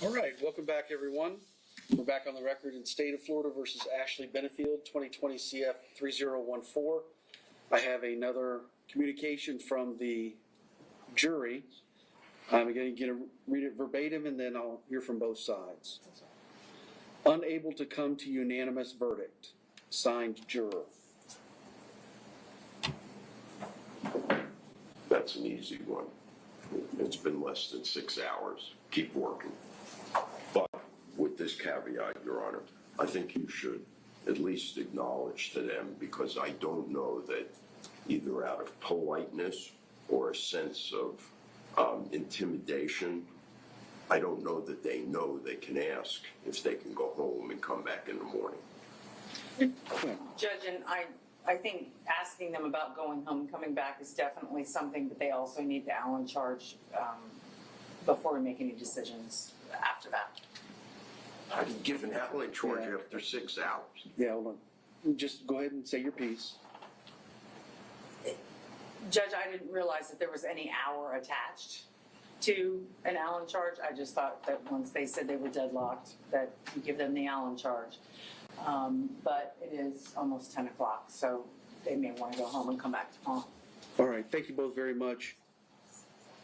All right, welcome back, everyone. We're back on the record in State of Florida versus Ashley Benefield, 2020 CF 3014. I have another communication from the jury. I'm going to read it verbatim, and then I'll hear from both sides. Unable to come to unanimous verdict. Signed, juror. That's an easy one. It's been less than 6 hours. Keep working. But with this caveat, Your Honor, I think you should at least acknowledge to them, because I don't know that either out of politeness or a sense of intimidation, I don't know that they know they can ask if they can go home and come back in the morning. Judge, and I think asking them about going home and coming back is definitely something, but they also need the Allen charge before we make any decisions after that. How do you give an Allen charge after 6 hours? Yeah, hold on. Just go ahead and say your piece. Judge, I didn't realize that there was any hour attached to an Allen charge. I just thought that once they said they were deadlocked, that you give them the Allen charge. But it is almost 10 o'clock, so they may want to go home and come back tomorrow. All right, thank you both very much.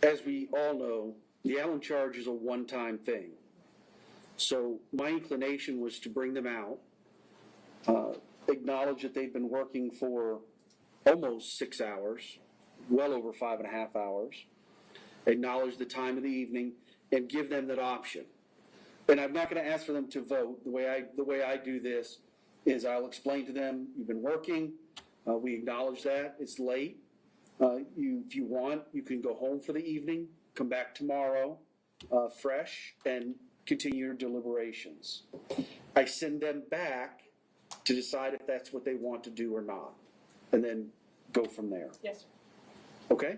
As we all know, the Allen charge is a one-time thing. So my inclination was to bring them out, acknowledge that they've been working for almost 6 hours, well over 5.5 hours, acknowledge the time of the evening, and give them that option. And I'm not going to ask for them to vote. The way I do this is I'll explain to them, you've been working, we acknowledge that, it's late. If you want, you can go home for the evening, come back tomorrow fresh, and continue your deliberations. I send them back to decide if that's what they want to do or not, and then go from there. Yes, sir. Okay?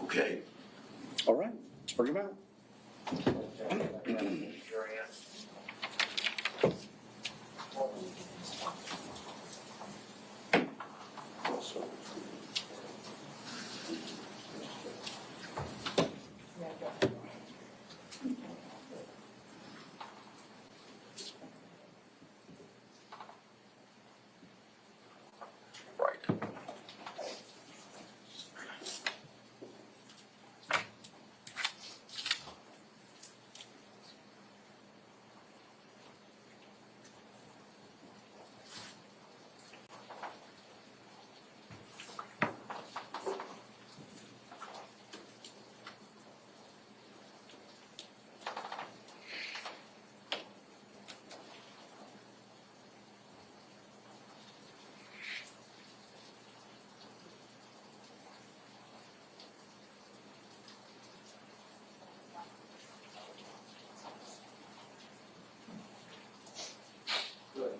Okay. All right, let's bring them out. Right.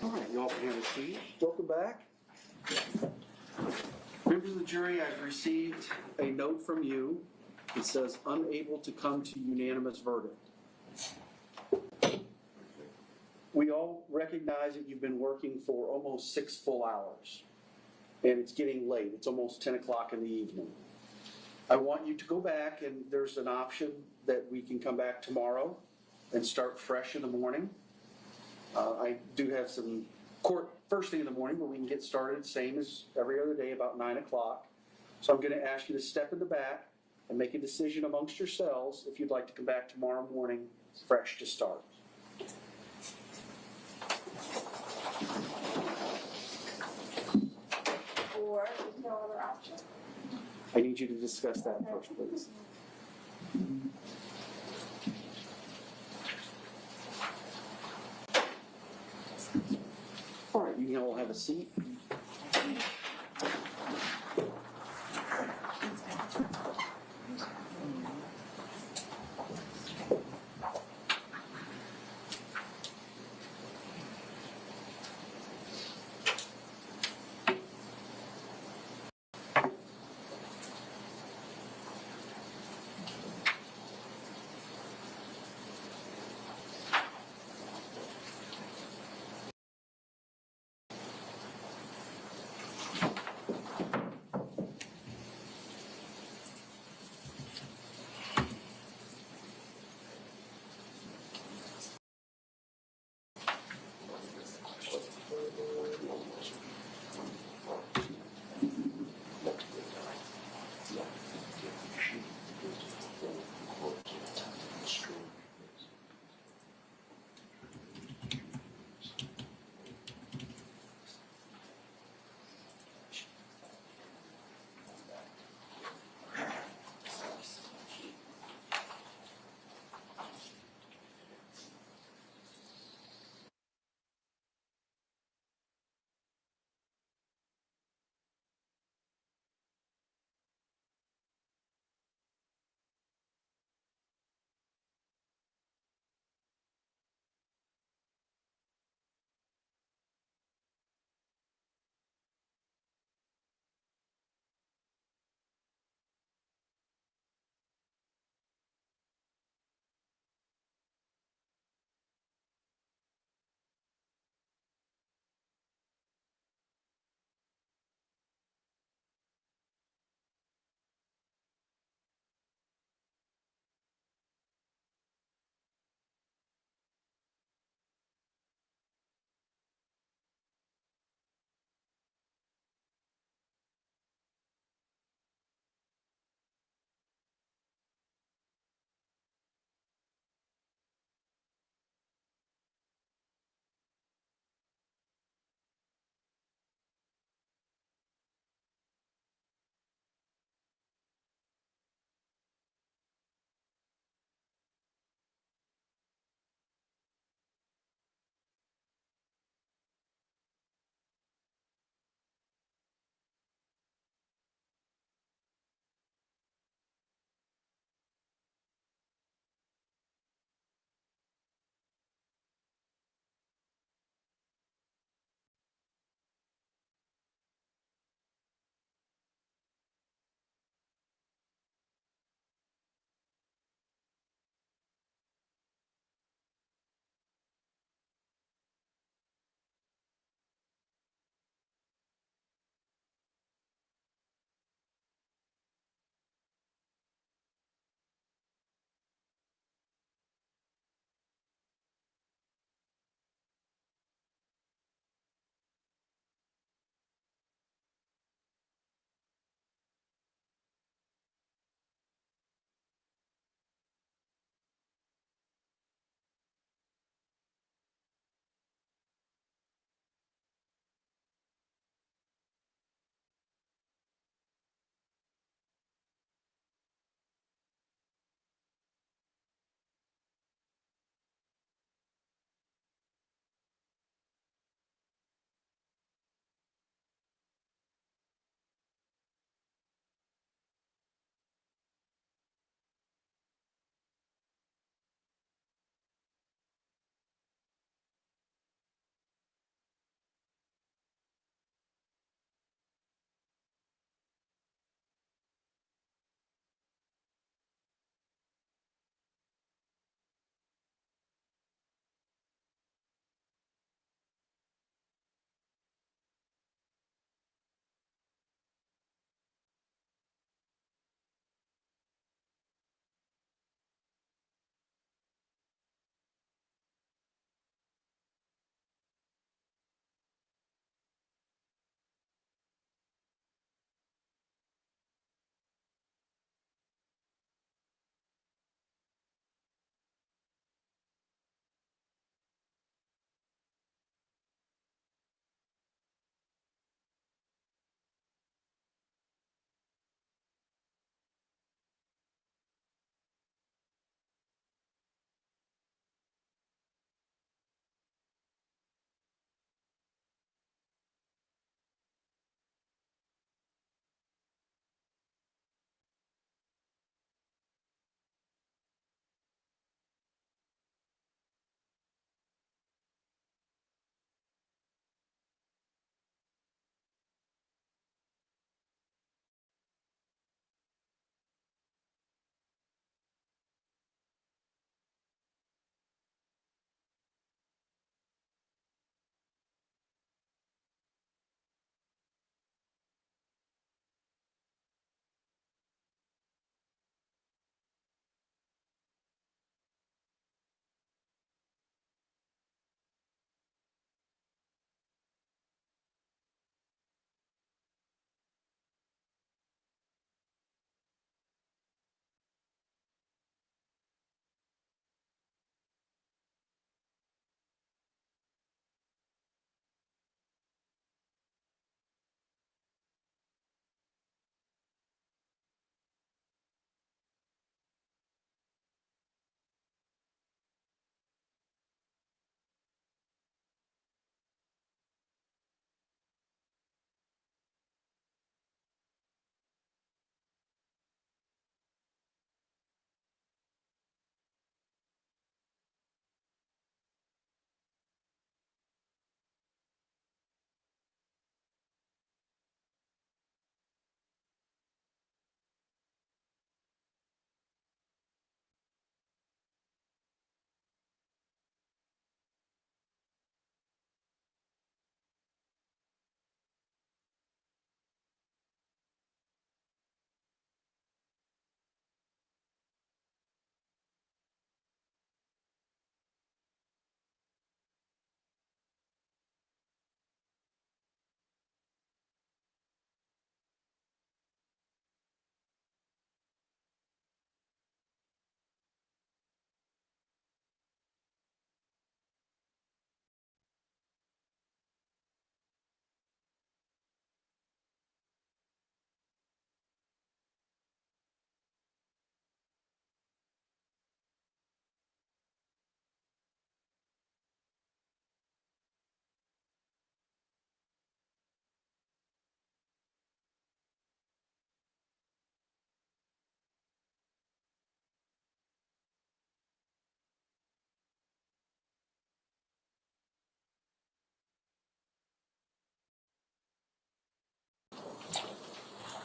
All right, y'all can have a seat. Welcome back. Members of the jury, I've received a note from you. It says unable to come to unanimous verdict. We all recognize that you've been working for almost 6 full hours, and it's getting late. It's almost 10 o'clock in the evening. I want you to go back, and there's an option that we can come back tomorrow and start fresh in the morning. I do have some court first thing in the morning, but we can get started same as every other day about 9 o'clock. So I'm going to ask you to step in the back and make a decision amongst yourselves if you'd like to come back tomorrow morning fresh to start. Or there's no other option? I need you to discuss that first, please. All right, you can all have a seat.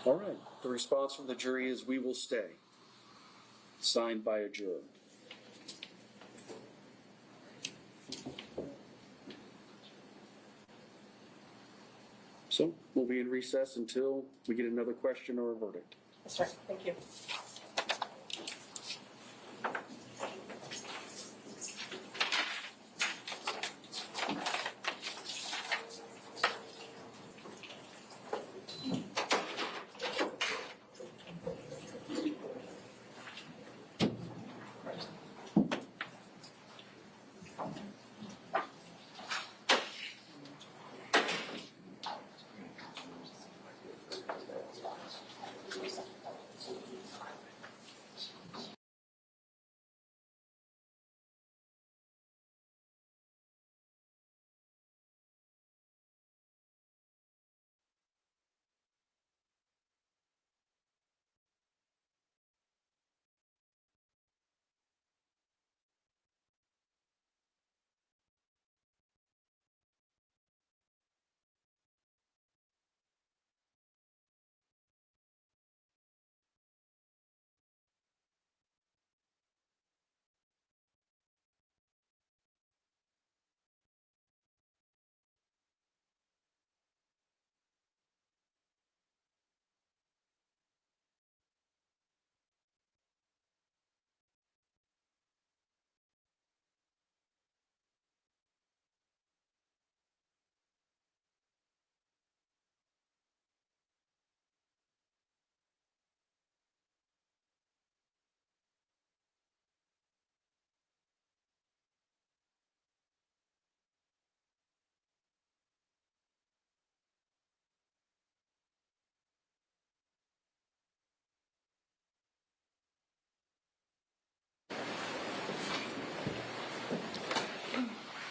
All right, the response from the jury is we will stay. Signed by a juror. So we'll be in recess until we get another question or a verdict. That's right, thank you.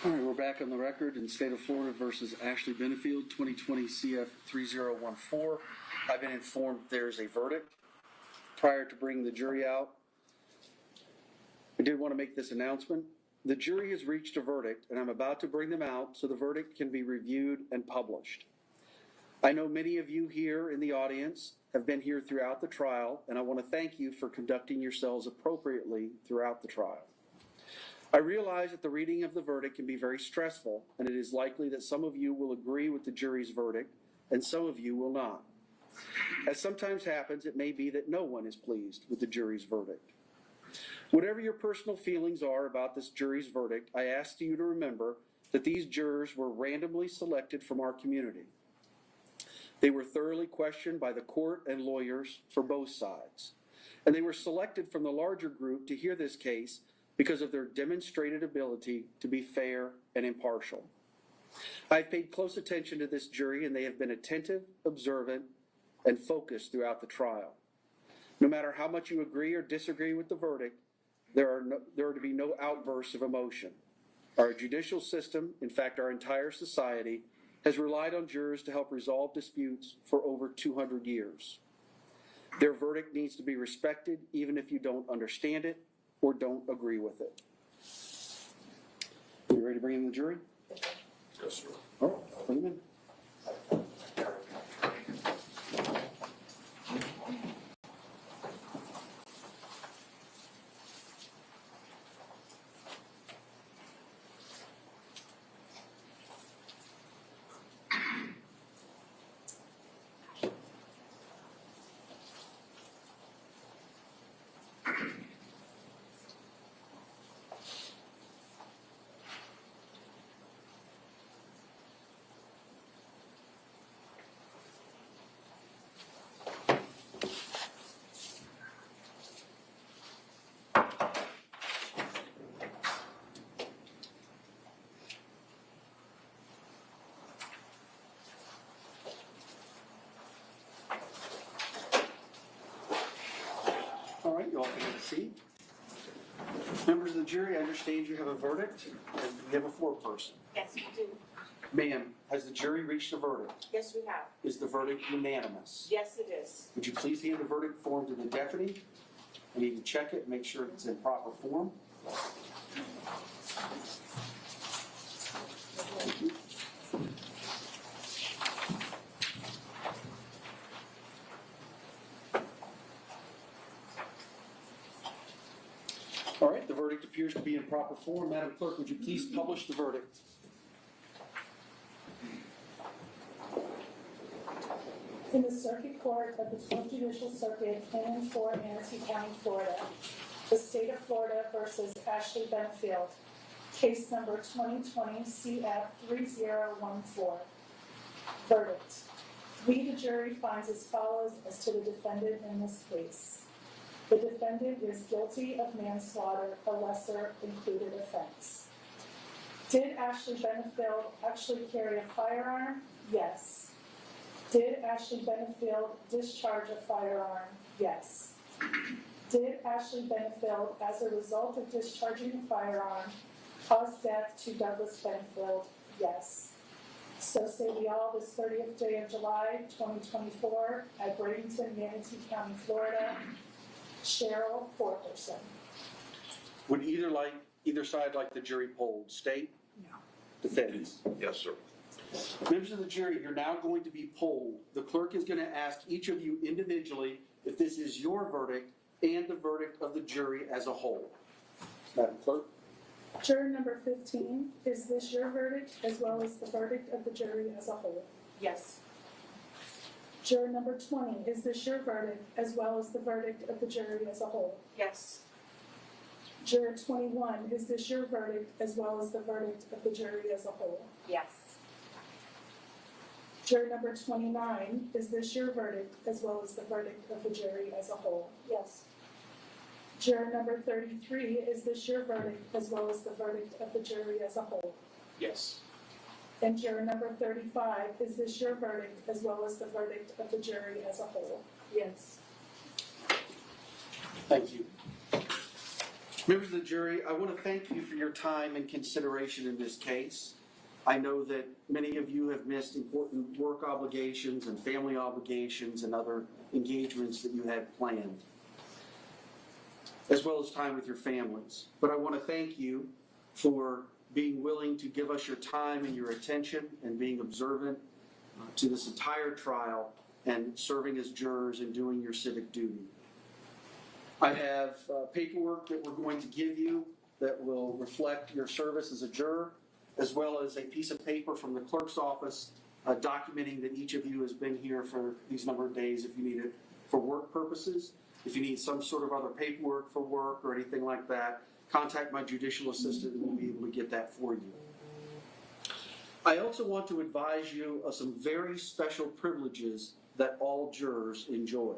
All right, we're back on the record in State of Florida versus Ashley Benefield, 2020 CF 3014. I've been informed there's a verdict. Prior to bringing the jury out, I did want to make this announcement. The jury has reached a verdict, and I'm about to bring them out so the verdict can be reviewed and published. I know many of you here in the audience have been here throughout the trial, and I want to thank you for conducting yourselves appropriately throughout the trial. I realize that the reading of the verdict can be very stressful, and it is likely that some of you will agree with the jury's verdict, and some of you will not. As sometimes happens, it may be that no one is pleased with the jury's verdict. Whatever your personal feelings are about this jury's verdict, I ask you to remember that these jurors were randomly selected from our community. They were thoroughly questioned by the court and lawyers for both sides, and they were selected from the larger group to hear this case because of their demonstrated ability to be fair and impartial. I've paid close attention to this jury, and they have been attentive, observant, and focused throughout the trial. No matter how much you agree or disagree with the verdict, there are to be no outbursts of emotion. Our judicial system, in fact our entire society, has relied on jurors to help resolve disputes for over 200 years. Their verdict needs to be respected even if you don't understand it or don't agree with it. Are you ready to bring in the jury? Yes, sir. All right, bring them in. All right, you all can have a seat. Members of the jury, I understand you have a verdict, and you have a foreperson. Yes, we do. Ma'am, has the jury reached a verdict? Yes, we have. Is the verdict unanimous? Yes, it is. Would you please hand the verdict form to the deputy? I need to check it and make sure it's in proper form. Thank you. verdict appears to be in proper form. Madam Clerk, would you please publish the verdict? In the Circuit Court of the 12th Judicial Circuit in and for Manatee County, Florida, the State of Florida versus Ashley Benefield, case number 2020 CF 3014. Verdict. We, the jury, finds as follows as to the defendant in this case. The defendant is guilty of manslaughter, a lesser included offense. Did Ashley Benefield actually carry a firearm? Yes. Did Ashley Benefield discharge a firearm? Yes. Did Ashley Benefield, as a result of discharging a firearm, cause death to Douglas Benefield? Yes. So say we all this 30th day of July, 2024, at Bradenton, Manatee County, Florida. Cheryl Forkerson. Would either side like the jury polled? State? No. Defendants? Yes, sir. Members of the jury, you're now going to be polled. The clerk is going to ask each of you individually if this is your verdict and the verdict of the jury as a whole. Madam Clerk? Juror number 15, is this your verdict as well as the verdict of the jury as a whole? Yes. Juror number 20, is this your verdict as well as the verdict of the jury as a whole? Yes. Juror 21, is this your verdict as well as the verdict of the jury as a whole? Yes. Juror number 29, is this your verdict as well as the verdict of the jury as a whole? Yes. Juror number 33, is this your verdict as well as the verdict of the jury as a whole? Yes. And juror number 35, is this your verdict as well as the verdict of the jury as a whole? Yes. Thank you. Members of the jury, I want to thank you for your time and consideration in this case. I know that many of you have missed important work obligations and family obligations and other engagements that you had planned, as well as time with your families. But I want to thank you for being willing to give us your time and your attention and being observant to this entire trial and serving as jurors and doing your civic duty. I have paperwork that we're going to give you that will reflect your service as a juror, as well as a piece of paper from the clerk's office documenting that each of you has been here for these number of days if you need it for work purposes. If you need some sort of other paperwork for work or anything like that, contact my judicial assistant and we'll be able to get that for you. I also want to advise you of some very special privileges that all jurors enjoy.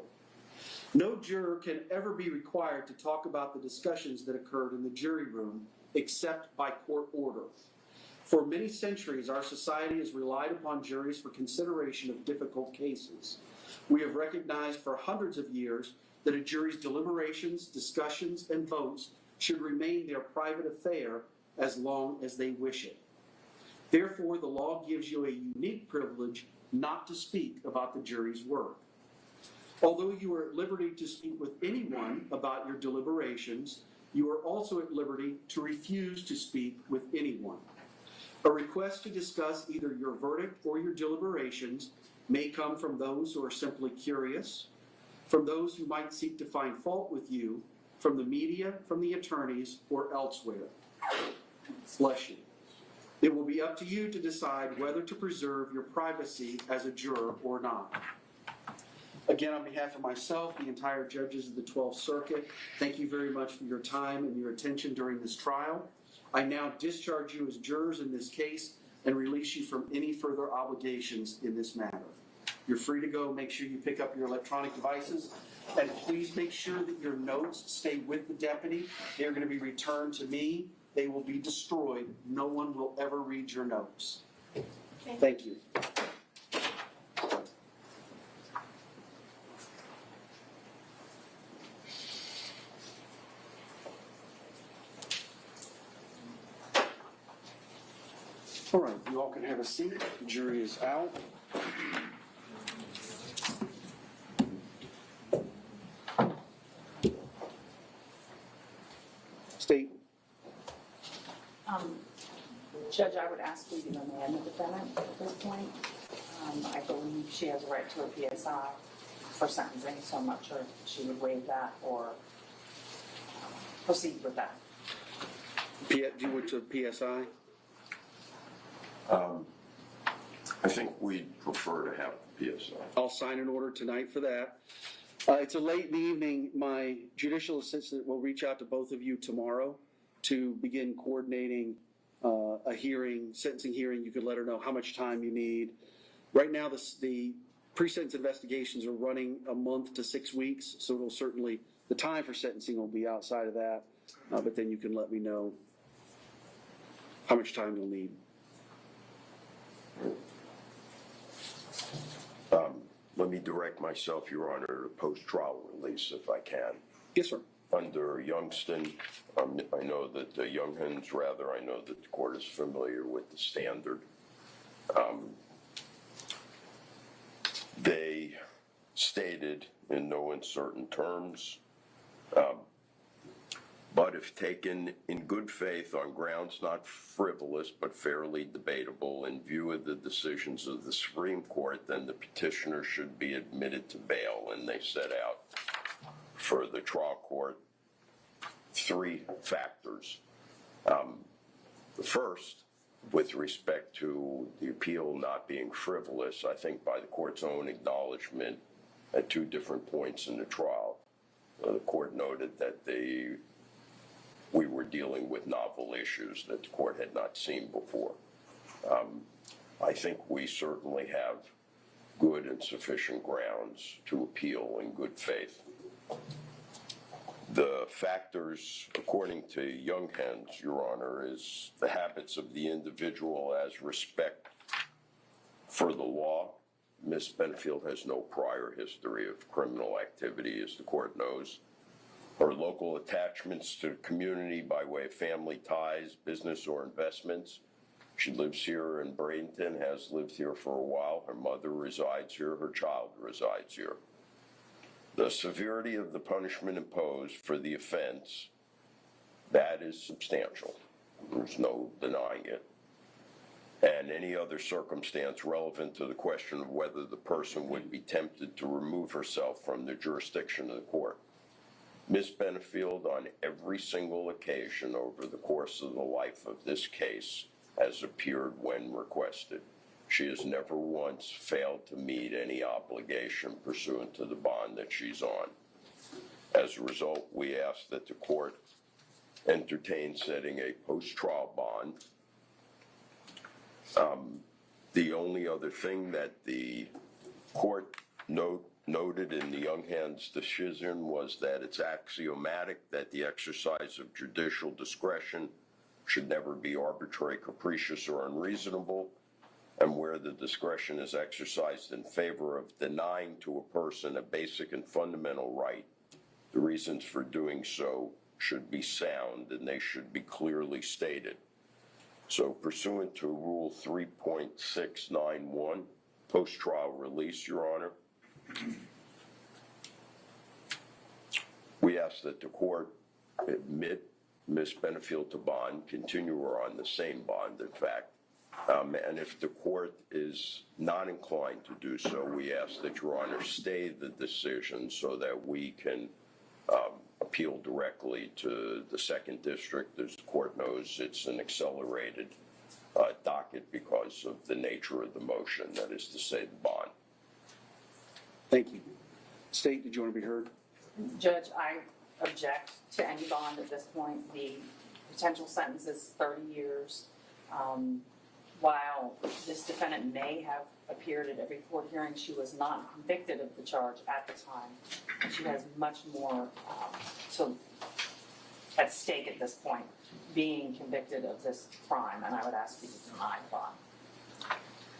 No juror can ever be required to talk about the discussions that occurred in the jury room except by court order. For many centuries, our society has relied upon juries for consideration of difficult cases. We have recognized for hundreds of years that a jury's deliberations, discussions, and votes should remain their private affair as long as they wish it. Therefore, the law gives you a unique privilege not to speak about the jury's work. Although you are at liberty to speak with anyone about your deliberations, you are also at liberty to refuse to speak with anyone. A request to discuss either your verdict or your deliberations may come from those who are simply curious, from those who might seek to find fault with you, from the media, from the attorneys, or elsewhere. Bless you. It will be up to you to decide whether to preserve your privacy as a juror or not. Again, on behalf of myself, the entire judges of the 12th Circuit, thank you very much for your time and your attention during this trial. I now discharge you as jurors in this case and release you from any further obligations in this matter. You're free to go. Make sure you pick up your electronic devices, and please make sure that your notes stay with the deputy. They're going to be returned to me. They will be destroyed. No one will ever read your notes. Thank you. All right, you all can have a seat. The jury is out. State. Judge, I would ask you to remand the defendant at this point. I believe she has a right to a PSI for sentencing, so I'm not sure if she would waive that or proceed with that. Do you want to PSI? I think we'd prefer to have the PSI. I'll sign an order tonight for that. It's a late in the evening. My judicial assistant will reach out to both of you tomorrow to begin coordinating a hearing, sentencing hearing. You could let her know how much time you need. Right now, the pre-sentence investigations are running a month to 6 weeks, so it'll certainly, the time for sentencing will be outside of that, but then you can let me know how much time you'll need. Let me direct myself, Your Honor, to post-trial release if I can. Yes, sir. Under Youngston, I know that the Younghans, rather, I know that the court is familiar with the standard. They stated in no uncertain terms, but if taken in good faith on grounds not frivolous but fairly debatable in view of the decisions of the Supreme Court, then the petitioner should be admitted to bail. And they set out for the trial court 3 factors. The first, with respect to the appeal not being frivolous, I think by the court's own acknowledgement at 2 different points in the trial, the court noted that we were dealing with novel issues that the court had not seen before. I think we certainly have good and sufficient grounds to appeal in good faith. The factors, according to Younghans, Your Honor, is the habits of the individual as respect for the law. Ms. Benefield has no prior history of criminal activity, as the court knows. Her local attachments to the community by way of family ties, business, or investments. She lives here in Bradenton, has lived here for a while. Her mother resides here, her child resides here. The severity of the punishment imposed for the offense, that is substantial. There's no denying it. And any other circumstance relevant to the question of whether the person would be tempted to remove herself from the jurisdiction of the court. Ms. Benefield, on every single occasion over the course of the life of this case, has appeared when requested. She has never once failed to meet any obligation pursuant to the bond that she's on. As a result, we ask that the court entertain setting a post-trial bond. The only other thing that the court noted in the Younghans decision was that it's axiomatic that the exercise of judicial discretion should never be arbitrary, capricious, or unreasonable, and where the discretion is exercised in favor of denying to a person a basic and fundamental right, the reasons for doing so should be sound and they should be clearly stated. So pursuant to Rule 3.691, post-trial release, Your Honor, we ask that the court admit Ms. Benefield to bond, continue her on the same bond, in fact. And if the court is not inclined to do so, we ask that Your Honor stay the decision so that we can appeal directly to the 2nd District. As the court knows, it's an accelerated docket because of the nature of the motion, that is to say, the bond. Thank you. State, did you want to be heard? Judge, I object to any bond at this point. The potential sentence is 30 years. While this defendant may have appeared at every court hearing, she was not convicted of the charge at the time. She has much more at stake at this point, being convicted of this crime, and I would ask you to deny the bond.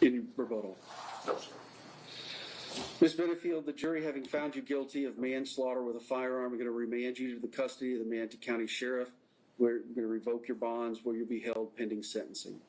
Any rebuttal? No, sir. Ms. Benefield, the jury, having found you guilty of manslaughter with a firearm, are going to remand you to the custody of the Manatee County Sheriff. We're going to revoke your bonds where you'll be held pending sentencing.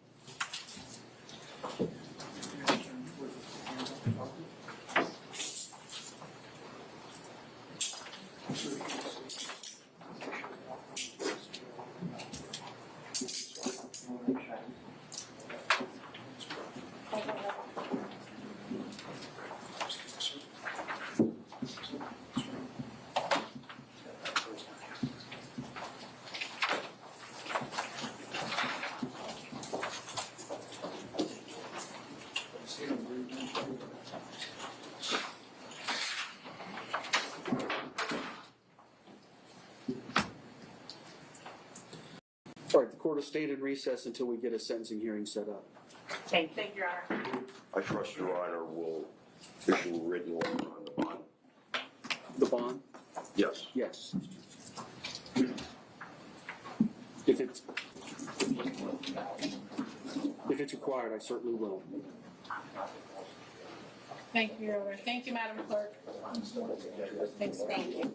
All right, the court has stayed in recess until we get a sentencing hearing set up. Thank you, Your Honor. I trust Your Honor will issue a written order on the bond. The bond? Yes. Yes. If it's required, I certainly will. Thank you, Your Honor. Thank you, Madam Clerk. Thanks, thank you.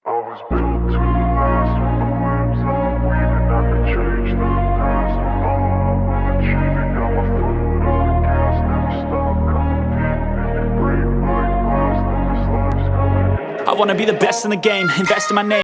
I was built to last with the webs I'm weaving. I could change the past with all I'm achieving. Got my foot on the gas, never stop competing. If you break like glass, then this life's gonna end. I wanna be the best in the game, invest in my name.